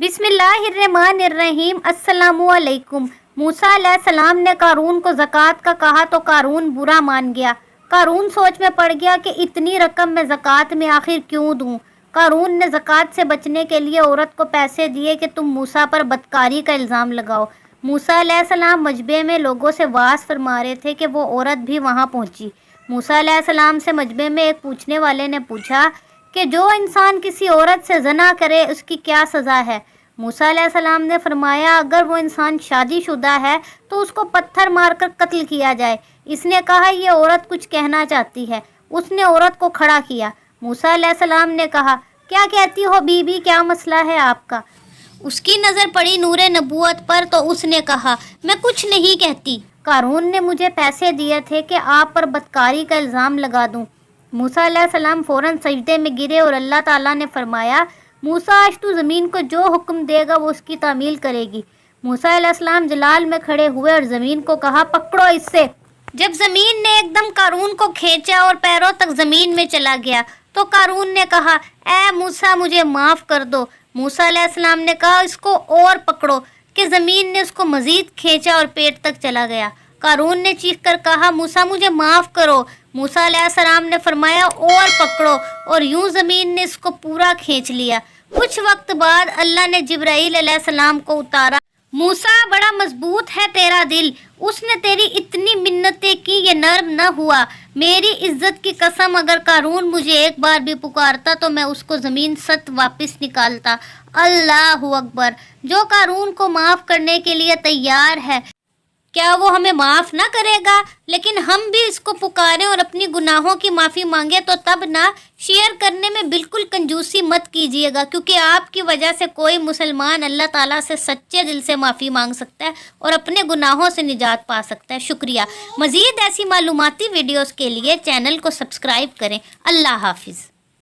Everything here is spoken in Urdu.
بسم اللہ الرحمن الرحیم۔ السلام علیکم۔ موسیٰ علیہ السلام نے قارون کو زکوٰۃ کا کہا تو قارون برا مان گیا۔ قارون سوچ میں پڑ گیا کہ اتنی رقم میں زکوٰۃ میں آخر کیوں دوں۔ قارون نے زکوٰۃ سے بچنے کے لیے عورت کو پیسے دیے کہ تم موسیٰ پر بدکاری کا الزام لگاؤ۔ موسیٰ علیہ السلام مجمع میں لوگوں سے وعظ فرما رہے تھے کہ وہ عورت بھی وہاں پہنچی۔ موسیٰ علیہ السلام سے مجمع میں ایک پوچھنے والے نے پوچھا کہ جو انسان کسی عورت سے زنا کرے اس کی کیا سزا ہے؟ موسیٰ علیہ السلام نے فرمایا اگر وہ انسان شادی شدہ ہے تو اس کو پتھر مار کر قتل کیا جائے۔ اس نے کہا یہ عورت کچھ کہنا چاہتی ہے۔ اس نے عورت کو کھڑا کیا۔ موسیٰ علیہ السلام نے کہا کیا کہتی ہو بی بی، کیا مسئلہ ہے آپ کا؟ اس کی نظر پڑی نور نبوت پر تو اس نے کہا میں کچھ نہیں کہتی۔ قارون نے مجھے پیسے دیے تھے کہ آپ پر بدکاری کا الزام لگا دوں۔ موسیٰ علیہ السلام فوراً سجدے میں گرے اور اللہ تعالیٰ نے فرمایا موسیٰ آج تو زمین کو جو حکم دے گا وہ اس کی تعمیل کرے گی۔ موسیٰ علیہ السلام جلال میں کھڑے ہوئے اور زمین کو کہا پکڑو اس سے۔ جب زمین نے ایک دم قارون کو کھینچا اور پیروں تک زمین میں چلا گیا تو قارون نے کہا اے موسیٰ مجھے معاف کر دو۔ موسیٰ علیہ السلام نے کہا اس کو اور پکڑو، کہ زمین نے اس کو مزید کھینچا اور پیٹ تک چلا گیا۔ قارون نے چیخ کر کہا موسیٰ مجھے معاف کرو۔ موسیٰ علیہ السلام نے فرمایا اور پکڑو، اور یوں زمین نے اس کو پورا کھینچ لیا۔ کچھ وقت بعد اللہ نے جبرائیل علیہ السلام کو اتارا۔ موسیٰ بڑا مضبوط ہے تیرا دل، اس نے تیری اتنی منتیں کی یہ نرم نہ ہوا۔ میری عزت کی قسم اگر قارون مجھے ایک بار بھی پکارتا تو میں اس کو زمین ست واپس نکالتا۔ اللہ اکبر۔ جو قارون کو معاف کرنے کے لیے تیار ہے کیا وہ ہمیں معاف نہ کرے گا؟ لیکن ہم بھی اس کو پکاریں اور اپنی گناہوں کی معافی مانگیں تو تب نہ۔ شیئر کرنے میں بالکل کنجوسی مت کیجیے گا، کیونکہ آپ کی وجہ سے کوئی مسلمان اللہ تعالیٰ سے سچے دل سے معافی مانگ سکتا ہے اور اپنے گناہوں سے نجات پا سکتا ہے۔ شکریہ۔ مزید ایسی معلوماتی ویڈیوز کے لیے چینل کو سبسکرائب کریں۔ اللہ حافظ۔